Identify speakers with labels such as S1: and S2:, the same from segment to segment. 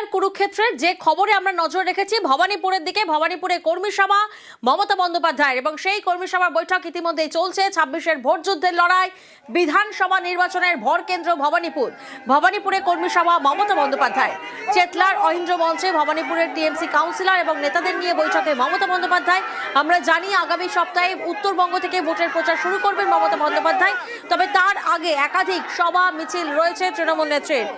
S1: বাংলার কুরুক্ষেত্রের যে খবরে আমরা নজর রেখেছি ভবানীপুরের দিকে, ভবানীপুরে কর্মী সভা মমতা বন্দ্যোপাধ্যায়ের এবং সেই কর্মী সভার বৈঠক ইতিমধ্যেই চলছে। 26-এর ভোট যুদ্ধের লড়াই, বিধানসভা নির্বাচনের ভর কেন্দ্র ভবানীপুর। ভবানীপুরে কর্মী সভা মমতা বন্দ্যোপাধ্যায়। চেতলার অহিন্দ্র মঞ্চে ভবানীপুরের টিএমসি কাউন্সিলর এবং নেতাদের নিয়ে বৈঠকে মমতা বন্দ্যোপাধ্যায়। আমরা জানি আগামী সপ্তাহে উত্তরবঙ্গ থেকে ভোটের প্রচার শুরু করবেন মমতা বন্দ্যোপাধ্যায়, তবে তার আগে একাধিক সভা মিছিল রয়েছে তৃণমূল নেত্রীর।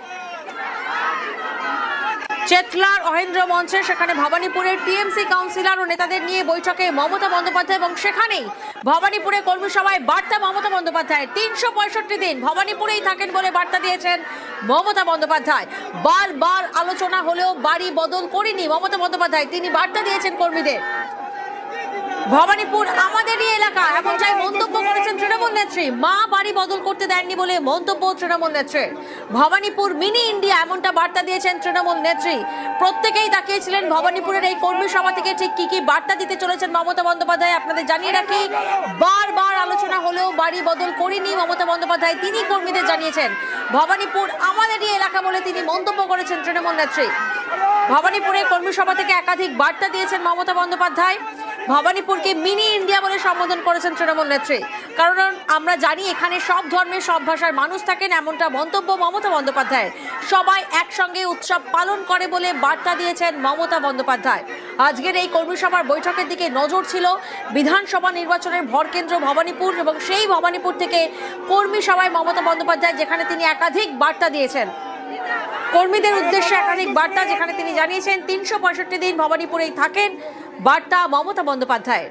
S1: চেতলার অহিন্দ্র মঞ্চে সেখানে ভবানীপুরের টিএমসি কাউন্সিলর ও নেতাদের নিয়ে বৈঠকে মমতা বন্দ্যোপাধ্যায় এবং সেখানেই ভবানীপুরে কর্মী সভায় বার্তা মমতা বন্দ্যোপাধ্যায়। 365 দিন ভবানীপুরেই থাকেন বলে বার্তা দিয়েছেন মমতা বন্দ্যোপাধ্যায়। বারবার আলোচনা হলেও বাড়ি বদল করেনি মমতা বন্দ্যোপাধ্যায়, তিনি বার্তা দিয়েছেন কর্মীদের। ভবানীপুর আমাদেরই এলাকা এমনটাই মন্তব্য করেছেন তৃণমূল নেত্রী। মা বাড়ি বদল করতে দেননি বলে মন্তব্য তৃণমূল নেত্রীর। ভবানীপুর মিনি ইন্ডিয়া এমনটা বার্তা দিয়েছেন তৃণমূল নেত্রী। প্রত্যেকেই তাকিয়েছিলেন ভবানীপুরের এই কর্মী সভা থেকে ঠিক কি কি বার্তা দিতে চলেছেন মমতা বন্দ্যোপাধ্যায়। আপনাদের জানিয়ে রাখি, বারবার আলোচনা হলেও বাড়ি বদল করেনি মমতা বন্দ্যোপাধ্যায়, তিনি কর্মীদের জানিয়েছেন। ভবানীপুর আমাদেরই এলাকা বলে তিনি মন্তব্য করেছেন তৃণমূল নেত্রী। ভবানীপুরে কর্মী সভা থেকে একাধিক বার্তা দিয়েছেন মমতা বন্দ্যোপাধ্যায়। ভবানীপুরকে মিনি ইন্ডিয়া বলে সম্বোধন করেছেন তৃণমূল নেত্রী, কারণ আমরা জানি এখানে সব ধর্মের সব ভাষার মানুষ থাকেন, এমনটা মন্তব্য মমতা বন্দ্যোপাধ্যায়। সবাই একসঙ্গে উৎসব পালন করে বলে বার্তা দিয়েছেন মমতা বন্দ্যোপাধ্যায়। আজকের এই কর্মী সভার বৈঠকের দিকে নজর ছিল। বিধানসভা নির্বাচনের ভরকেন্দ্র ভবানীপুর এবং সেই ভবানীপুর থেকে কর্মী সভায় মমতা বন্দ্যোপাধ্যায়, যেখানে তিনি একাধিক বার্তা দিয়েছেন কর্মীদের উদ্দেশ্যে, একাধিক বার্তা যেখানে তিনি জানিয়েছেন 365 দিন ভবানীপুরেই থাকেন, বার্তা মমতা বন্দ্যোপাধ্যায়।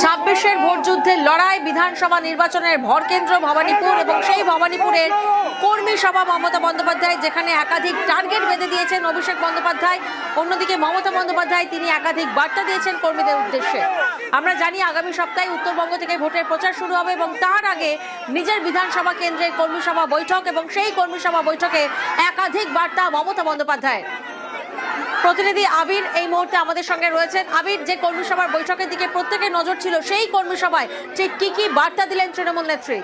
S1: 26-এর ভোট যুদ্ধের লড়াই, বিধানসভা নির্বাচনের ভরকেন্দ্র ভবানীপুর এবং সেই ভবানীপুরের কর্মী সভা মমতা বন্দ্যোপাধ্যায়, যেখানে একাধিক টার্গেট বেঁধে দিয়েছেন অভিষেক বন্দ্যোপাধ্যায়। অন্যদিকে মমতা বন্দ্যোপাধ্যায় তিনি একাধিক বার্তা দিয়েছেন কর্মীদের উদ্দেশ্যে। আমরা জানি আগামী সপ্তাহে উত্তরবঙ্গ থেকে ভোটের প্রচার শুরু হবে এবং তার আগে নিজের বিধানসভা কেন্দ্রের কর্মী সভা বৈঠক এবং সেই কর্মী সভা বৈঠকে একাধিক বার্তা মমতা বন্দ্যোপাধ্যায়। প্রতিনিধি আবির এই মুহূর্তে আমাদের সঙ্গে রয়েছেন। আবির, যে কর্মী সভার বৈঠকের দিকে প্রত্যেকের নজর ছিল, সেই কর্মী সভায় ঠিক কি কি বার্তা দিলেন তৃণমূল নেত্রী?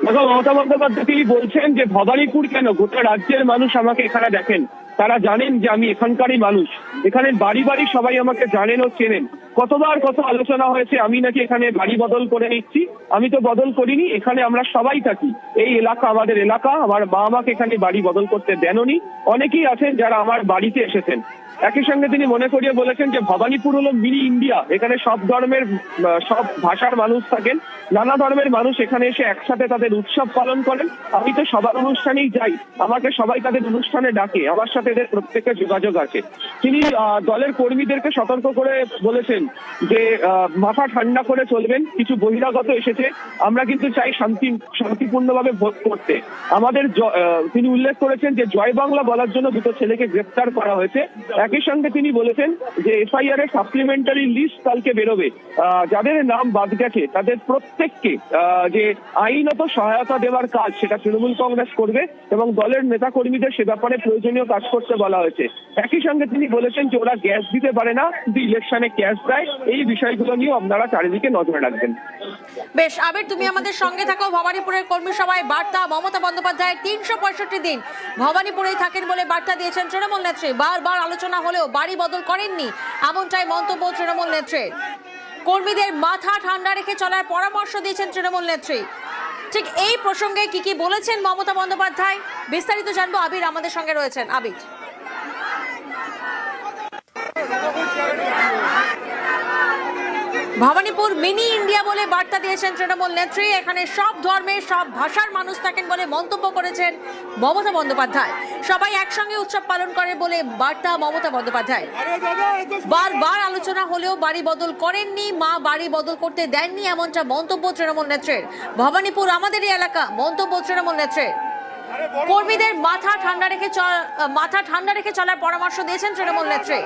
S2: দেখো, মমতা বন্দ্যোপাধ্যায় তিনি বলছেন যে ভবানীপুর কেন, গোটা রাজ্যের মানুষ আমাকে এখানে দেখেন, তারা জানেন যে আমি এখানকারই মানুষ। এখানে বাড়ি বাড়ি সবাই আমাকে জানেন ও চেনেন। কতবার কত আলোচনা হয়েছে আমি নাকি এখানে বাড়ি বদল করে নিচ্ছি। আমি তো বদল করিনি, এখানে আমরা সবাই থাকি। এই এলাকা আমাদের এলাকা, আমার মা আমাকে এখানে বাড়ি বদল করতে দেননি। অনেকেই আছেন যারা আমার বাড়িতে এসেছেন। একই সঙ্গে তিনি মনে করিয়ে বলেছেন যে ভবানীপুর হলো মিনি ইন্ডিয়া, এখানে সব ধর্মের সব ভাষার মানুষ থাকেন, নানা ধর্মের মানুষ এখানে এসে একসাথে তাদের উৎসব পালন করেন। আমি তো সবার অনুষ্ঠানেই যাই, আমাকে সবাই তাদের অনুষ্ঠানে ডাকে, আমার সাথে এদের প্রত্যেকের যোগাযোগ আছে। তিনি দলের কর্মীদেরকে সতর্ক করে বলেছেন যে মাথা ঠান্ডা করে চলবেন। কিছু বহিরাগত এসেছে, আমরা কিন্তু চাই শান্তিপূর্ণভাবে ভোট করতে। আমাদের তিনি উল্লেখ করেছেন যে জয় বাংলা বলার জন্য দুটো ছেলেকে গ্রেফতার করা হয়েছে। একই সঙ্গে তিনি বলেছেন যে এফআইআর এর সাপ্লিমেন্টারি লিস্ট কালকে বেরোবে। যাদের নাম বাদ গেছে তাদের প্রত্যেককে যে আইনত সহায়তা দেওয়ার কাজ, সেটা তৃণমূল কংগ্রেস করবে এবং দলের নেতা কর্মীদের সে ব্যাপারে প্রয়োজনীয় কাজ করতে বলা হয়েছে। একই সঙ্গে তিনি বলেছেন যে ওরা গ্যাস দিতে পারে না, কিন্তু ইলেকশনে ক্যাশ দেয়। এই বিষয়গুলো নিয়ে আপনারা চারিদিকে নজর রাখবেন।
S1: বেশ আবির, তুমি আমাদের সঙ্গে থাকো। ভবানীপুরের কর্মী সভায় বার্তা মমতা বন্দ্যোপাধ্যায় 365 দিন ভবানীপুরেই থাকেন বলে বার্তা দিয়েছেন তৃণমূল নেত্রী। বারবার আলোচনা হলেও বাড়ি বদল করেননি, এমনটাই মন্তব্য তৃণমূল নেত্রীর। কর্মীদের মাথা ঠান্ডা রেখে চলার পরামর্শ দিয়েছেন তৃণমূল নেত্রী। ঠিক এই প্রসঙ্গে কি কি বলেছেন মমতা বন্দ্যোপাধ্যায়, বিস্তারিত জানবো। আবির আমাদের সঙ্গে রয়েছেন। আবির, ভবানীপুর মিনি ইন্ডিয়া বলে বার্তা দিয়েছেন তৃণমূল নেত্রী। এখানে সব ধর্মের সব ভাষার মানুষ থাকেন বলে মন্তব্য করেছেন মমতা বন্দ্যোপাধ্যায়। সবাই একসঙ্গে উৎসব পালন করে বলে বার্তা মমতা বন্দ্যোপাধ্যায়। বারবার আলোচনা হলেও বাড়ি বদল করেননি, মা বাড়ি বদল করতে দেননি, এমনটা মন্তব্য তৃণমূল নেত্রীর। ভবানীপুর আমাদেরই এলাকা, মন্তব্য তৃণমূল নেত্রীর। কর্মীদের মাথা ঠান্ডা রেখে চলার পরামর্শ দিয়েছেন তৃণমূল নেত্রী।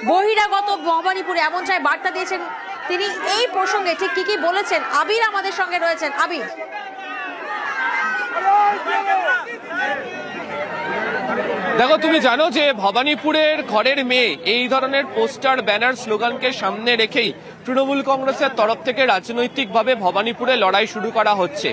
S1: বহিরাগত ভবানীপুরে এমনটাই বার্তা দিয়েছেন তিনি। এই প্রসঙ্গে ঠিক কি কি বলেছেন আবির আমাদের সঙ্গে রয়েছেন। আবির,
S3: দেখো, তুমি জানো যে ভবানীপুরের ঘরের মেয়ে এই ধরনের পোস্টার ব্যানার স্লোগানকে সামনে রেখেই তৃণমূল কংগ্রেসের তরফ থেকে রাজনৈতিকভাবে ভবানীপুরে লড়াই শুরু করা হচ্ছে।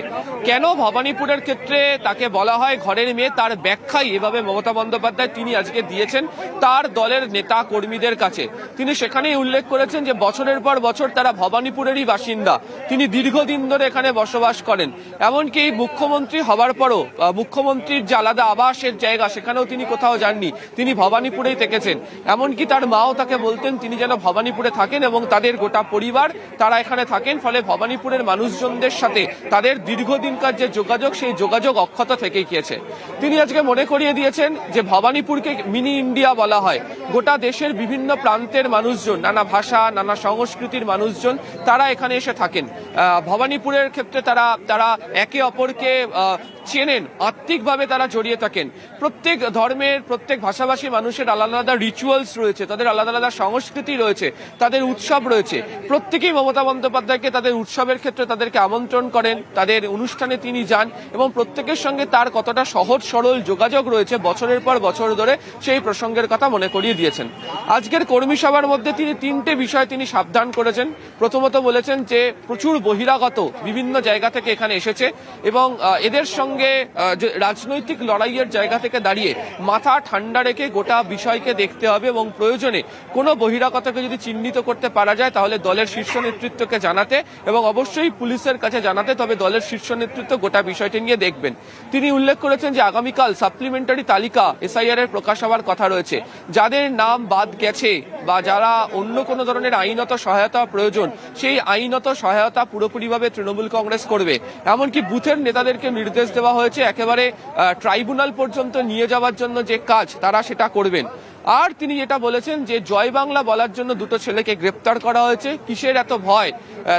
S3: কেন ভবানীপুরের ক্ষেত্রে তাকে বলা হয় ঘরের মেয়ে, তার ব্যাখ্যাই এভাবে মমতা বন্দ্যোপাধ্যায় তিনি আজকে দিয়েছেন তার দলের নেতা কর্মীদের কাছে। তিনি সেখানেই উল্লেখ করেছেন যে বছরের পর বছর তারা ভবানীপুরেরই বাসিন্দা, তিনি দীর্ঘদিন ধরে এখানে বসবাস করেন। এমনকি মুখ্যমন্ত্রী হবার পরও মুখ্যমন্ত্রীর যে আলাদা আবাসের জায়গা সেখানেও তিনি কোথাও যাননি, তিনি ভবানীপুরেই থেকেছেন। এমনকি তার মাও তাকে বলতেন তিনি যেন ভবানীপুরে থাকেন এবং তাদের গোটা পরিবার তারা এখানে থাকেন। ফলে ভবানীপুরের মানুষজনদের সাথে তাদের দীর্ঘদিনকার যে যোগাযোগ, সেই যোগাযোগ অক্ষত থেকেই গিয়েছে। তিনি আজকে মনে করিয়ে দিয়েছেন যে ভবানীপুরকে মিনি ইন্ডিয়া বলা হয়। গোটা দেশের বিভিন্ন প্রান্তের মানুষজন, নানা ভাষা নানা সংস্কৃতির মানুষজন তারা এখানে এসে থাকেন। ভবানীপুরের ক্ষেত্রে তারা একে অপরকে চেনেন, আত্মিকভাবে তারা জড়িয়ে থাকেন। প্রত্যেক ধর্মের প্রত্যেক ভাষাভাষী মানুষের আলাদা আলাদা রিচুয়ালস রয়েছে, তাদের আলাদা আলাদা সংস্কৃতি রয়েছে, তাদের উৎসব রয়েছে। প্রত্যেকেই মমতা বন্দ্যোপাধ্যায়কে তাদের উৎসবের ক্ষেত্রে তাদেরকে আমন্ত্রণ করেন, তাদের অনুষ্ঠানে তিনি যান এবং প্রত্যেকের সঙ্গে তার কতটা সহজ সরল যোগাযোগ রয়েছে বছরের পর বছর ধরে সেই প্রসঙ্গের কথা মনে করিয়ে দিয়েছেন। আজকের কর্মী সভার মধ্যে তিনি তিনটে বিষয় তিনি সাবধান করেছেন। প্রথমত বলেছেন যে প্রচুর বহিরাগত বিভিন্ন জায়গা থেকে এখানে এসেছে এবং এদের সঙ্গে রাজনৈতিক লড়াইয়ের জায়গা থেকে দাঁড়িয়ে মাথা ঠান্ডা রেখে গোটা বিষয়কে দেখতে হবে এবং প্রয়োজনে কোনো বহিরাগতকে যদি চিহ্নিত করতে পারা যায় তাহলে দলের শীর্ষ নেতৃত্বকে জানাতে এবং অবশ্যই পুলিশের কাছে জানাতে, তবে দলের শীর্ষ নেতৃত্ব গোটা বিষয়টি নিয়ে দেখবেন। তিনি উল্লেখ করেছেন যে আগামীকাল সাপ্লিমেন্টারি তালিকা এসআইআর এর প্রকাশ হওয়ার কথা রয়েছে। যাদের নাম বাদ গেছে বা যারা অন্য কোনো ধরনের আইনত সহায়তা প্রয়োজন, সেই আইনত সহায়তা পুরোপুরিভাবে তৃণমূল কংগ্রেস করবে। এমনকি বুথের নেতাদেরকে নির্দেশ দেওয়া হয়েছে একেবারে ট্রাইব্যুনাল পর্যন্ত নিয়ে যাওয়ার জন্য যে কাজ তারা সেটা করবেন। আর তিনি যেটা বলেছেন যে জয় বাংলা বলার জন্য দুটো ছেলেকে গ্রেপ্তার করা হয়েছে। কিসের এত ভয়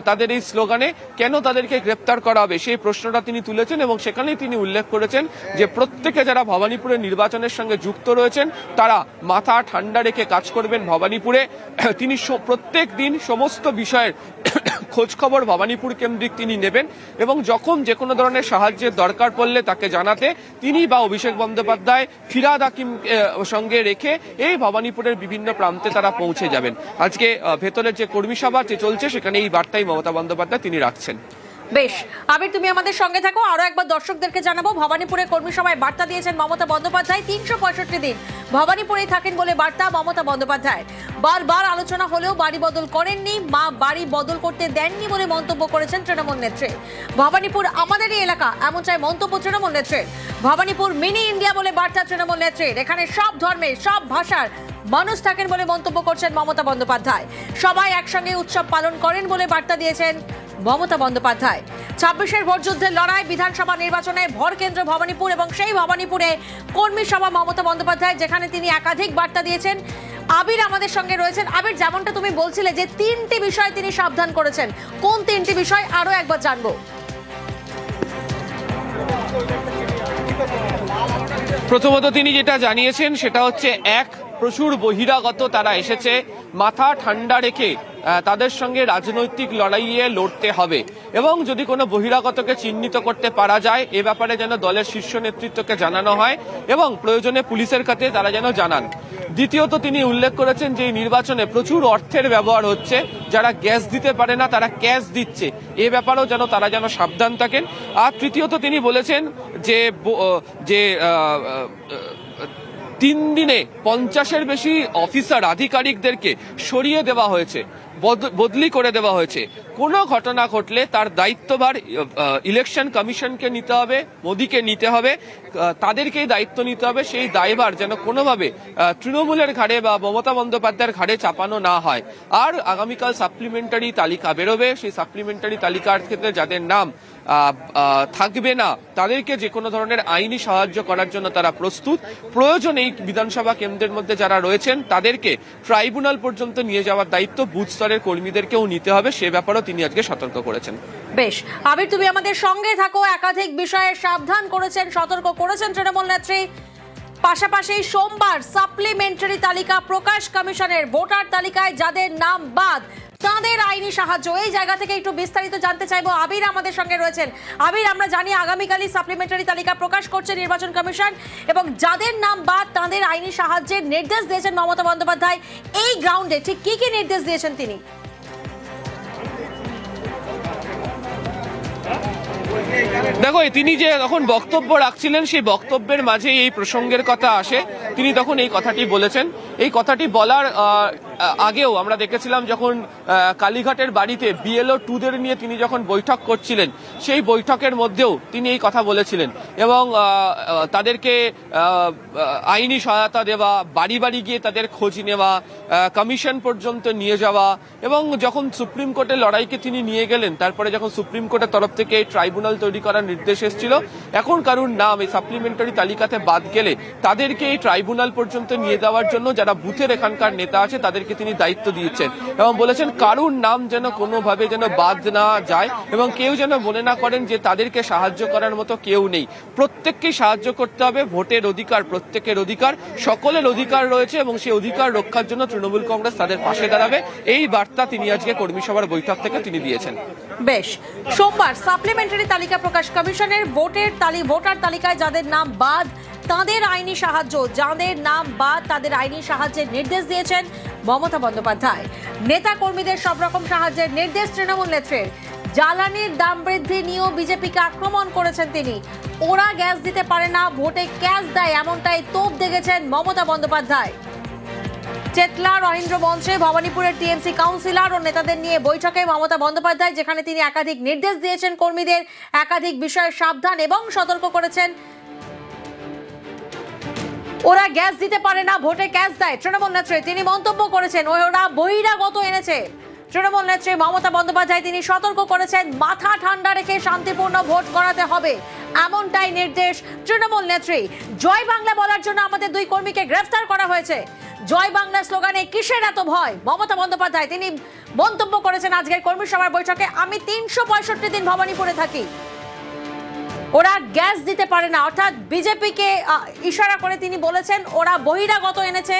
S3: তাদের এই স্লোগানে, কেন তাদেরকে গ্রেপ্তার করা হবে সেই প্রশ্নটা তিনি তুলেছেন এবং সেখানেই তিনি উল্লেখ করেছেন যে প্রত্যেকে যারা ভবানীপুরের নির্বাচনের সঙ্গে যুক্ত রয়েছেন তারা মাথা ঠান্ডা রেখে কাজ করবেন ভবানীপুরে। তিনি প্রত্যেক দিন সমস্ত বিষয়ের খোঁজ খবর ভবানীপুর কেন্দ্রিক তিনি নেবেন এবং যখন যে কোনো ধরনের সাহায্যের দরকার পড়লে তাকে জানাতে তিনি বা অভিষেক বন্দ্যোপাধ্যায় ফিরাদ হাকিম সঙ্গে রেখে এই ভবানীপুরের বিভিন্ন প্রান্তে তারা পৌঁছে যাবেন। আজকে ভেতরের যে কর্মী সভা যে চলছে সেখানে এই বার্তাই মমতা বন্দ্যোপাধ্যায় তিনি রাখছেন।
S1: বেশ, আবির তুমি আমাদের সঙ্গে থাকো। আরো একবার দর্শকদেরকে জানাবো, ভবানীপুরে কর্মী সভায় বার্তা দিয়েছেন মমতা বন্দ্যোপাধ্যায়। 365 দিন ভবানীপুরেই থাকেন বলে বার্তা মমতা বন্দ্যোপাধ্যায়। বারবার আলোচনা হলেও বাড়ি বদল করেননি, মা বাড়ি বদল করতে দেননি বলে মন্তব্য করেছেন তৃণমূল নেত্রী। ভবানীপুর আমাদেরই এলাকা, এমন চাই মন্তব্য তৃণমূল নেত্রীর। ভবানীপুর মিনি ইন্ডিয়া বলে বার্তা তৃণমূল নেত্রীর। এখানে সব ধর্মের সব ভাষার মানুষ থাকেন বলে মন্তব্য করছেন মমতা বন্দ্যোপাধ্যায়। সবাই একসঙ্গে উৎসব পালন করেন বলে বার্তা দিয়েছেন মমতা বন্দ্যোপাধ্যায়। 26-এর ভোটযুদ্ধের লড়াই, বিধানসভা নির্বাচনে ভর কেন্দ্র ভবানীপুর এবং সেই ভবানীপুরে কর্মী সভা মমতা বন্দ্যোপাধ্যায়, যেখানে তিনি একাধিক বার্তা দিয়েছেন। আবির আমাদের সঙ্গে রয়েছেন। আবির, যেমনটা তুমি বলছিলে যে তিনটি বিষয় তিনি সাবধান করেছেন, কোন তিনটি বিষয় আরো একবার জানবো?
S3: প্রথমত তিনি যেটা জানিয়েছেন সেটা হচ্ছে প্রচুর বহিরাগত তারা এসেছে, মাথা ঠান্ডা রেখে তাদের সঙ্গে রাজনৈতিক লড়াইয়ে লড়তে হবে এবং যদি কোনো বহিরাগতকে চিহ্নিত করতে পারা যায় এ ব্যাপারে যেন দলের শীর্ষ নেতৃত্বকে জানানো হয় এবং প্রয়োজনে পুলিশের কাছে তারা যেন জানান। দ্বিতীয়ত তিনি উল্লেখ করেছেন যে নির্বাচনে প্রচুর অর্থের ব্যবহার হচ্ছে, যারা গ্যাস দিতে পারে না তারা ক্যাশ দিচ্ছে, এ ব্যাপারেও যেন তারা যেন সাবধান থাকেন। আর তৃতীয়ত তিনি বলেছেন যে 3 দিনে 50-এর বেশি অফিসার আধিকারিকদেরকে সরিয়ে দেওয়া হয়েছে, বদলি করে দেওয়া হয়েছে। কোনো ঘটনা ঘটলে তার দায়িত্বভার ইলেকশন কমিশনকে নিতে হবে, মোদীকে নিতে হবে, তাদেরকেই দায়িত্ব নিতে হবে। সেই দায়ভার যেন কোনোভাবে তৃণমূলের ঘাড়ে বা মমতা বন্দ্যোপাধ্যায়ের ঘাড়ে চাপানো না হয়। আর আগামীকাল সাপ্লিমেন্টারি তালিকা বেরোবে, সেই সাপ্লিমেন্টারি তালিকার ক্ষেত্রে যাদের নাম থাকবে না তাদেরকে যে কোনো ধরনের আইনি সাহায্য করার জন্য তারা প্রস্তুত। প্রয়োজন এই বিধানসভা কেন্দ্রের মধ্যে যারা রয়েছেন তাদেরকে ট্রাইব্যুনাল পর্যন্ত নিয়ে যাওয়ার দায়িত্ব বুথ স্তরের কর্মীদেরকেও নিতে হবে, সে ব্যাপারেও তিনি আজকে সতর্ক করেছেন।
S1: বেশ, আবির তুমি আমাদের সঙ্গে থাকো। একাধিক বিষয়ে সাবধান করেছেন, সতর্ক করেছেন তৃণমূল নেত্রী। পাশাপাশি সোমবার সাপ্লিমেন্টারি তালিকা প্রকাশ কমিশনের, ভোটার তালিকায় যাদের নাম বাদ তাদের আইনি সাহায্য, এই জায়গা থেকে একটু বিস্তারিত জানতে চাইবো। আবির আমাদের সঙ্গে রয়েছেন। আবির, আমরা জানি আগামীকালই সাপ্লিমেন্টারি তালিকা প্রকাশ করছে নির্বাচন কমিশন এবং যাদের নাম বাদ তাদের আইনি সাহায্যের নির্দেশ দিয়েছেন মমতা বন্দ্যোপাধ্যায়। এই গ্রাউন্ডে ঠিক কি কি নির্দেশ দিয়েছেন তিনি?
S3: দেখো তিনি যে তখন বক্তব্য রাখছিলেন সেই বক্তব্যের মাঝে এই প্রসঙ্গের কথা আসে, তিনি তখন এই কথাটি বলেছেন। এই কথাটি বলার আগেও আমরা দেখেছিলাম যখন কালীঘাটের বাড়িতে বিএলও 2দের নিয়ে তিনি যখন বৈঠক করছিলেন, সেই বৈঠকের মধ্যেও তিনি এই কথা বলেছিলেন এবং তাদেরকে আইনি সহায়তা দেওয়া, বাড়ি বাড়ি গিয়ে তাদের খোঁজ নেওয়া, কমিশন পর্যন্ত নিয়ে যাওয়া এবং যখন সুপ্রিম কোর্টের লড়াইকে তিনি নিয়ে গেলেন, তারপরে যখন সুপ্রিম কোর্টের তরফ থেকে ট্রাইব্যুনাল তৈরি করার নির্দেশ এসেছিল, এখন কারুর নাম এই সাপ্লিমেন্টারি তালিকাতে বাদ গেলে তাদেরকে এই ট্রাইব্যুনাল পর্যন্ত নিয়ে যাওয়ার জন্য যারা বুথের এখানকার নেতা আছে তাদেরকে তিনি দায়িত্ব দিয়েছেন এবং বলেছেন কারুর নাম যেন কোনোভাবে যেন বাদ না যায় এবং কেউ যেন মনে না করেন যে তাদেরকে সাহায্য করার মতো কেউ নেই। প্রত্যেককেই সাহায্য করতে হবে, ভোটের অধিকার প্রত্যেকের অধিকার, সকলের অধিকার রয়েছে এবং সেই অধিকার রক্ষার জন্য তৃণমূল কংগ্রেস তাদের পাশে দাঁড়াবে। এই বার্তা তিনি আজকে কর্মী সভার বৈঠক থেকে তিনি দিয়েছেন।
S1: বেশ, সোমবার সাপ্লিমেন্টারি তালিকা প্রকাশ কমিশনের ভোটার তালিকায় যাদের নাম বাদ তাদের আইনি সাহায্য, যাদের নাম বাদ তাদের আইনি সাহায্যের নির্দেশ দিয়েছেন মমতা বন্দ্যোপাধ্যায়। নেতা কর্মীদের সব রকম সাহায্যের নির্দেশ তৃণমূল নেত্রীর। জ্বালানির দাম বৃদ্ধি নিয়েও বিজেপিকে আক্রমণ করেছেন তিনি। ওরা গ্যাস দিতে পারে না, ভোটে ক্যাশ দেয়, এমনটাই তোপ দেখেছেন মমতা বন্দ্যোপাধ্যায়। চেতলা রবীন্দ্র মঞ্চে ভবানীপুরের টিএমসি কাউন্সিলর ও নেতাদের নিয়ে বৈঠকে মমতা বন্দ্যোপাধ্যায়, যেখানে তিনি একাধিক নির্দেশ দিয়েছেন কর্মীদের, একাধিক বিষয়ে সাবধান এবং সতর্ক করেছেন। ওরা গ্যাস দিতে পারে না, ভোটে ক্যাশ দেয় তৃণমূল নেত্রী। তিনি মন্তব্য করেছেন ওরা বহিরাগত এনেছে। তৃণমূল নেত্রী মমতা বন্দ্যোপাধ্যায় তিনি সতর্ক করেছেন মাথা ঠান্ডা রেখে শান্তিপূর্ণ ভোট করাতে হবে, এমনটাই নির্দেশ তৃণমূল নেত্রী। জয় বাংলা বলার জন্য আমাদের দুই কর্মীকে গ্রেফতার করা হয়েছে। জয় বাংলা স্লোগানে কিসের এত ভয়? মমতা বন্দ্যোপাধ্যায় তিনি মন্তব্য করেছেন আজকের কর্মী সভার বৈঠকে। আমি 365 দিন ভবানীপুরে থাকি, ওরা গ্যাস দিতে পারে না, অর্থাৎ বিজেপিকে ইশারা করে তিনি বলেছেন ওরা বহিরাগত এনেছে।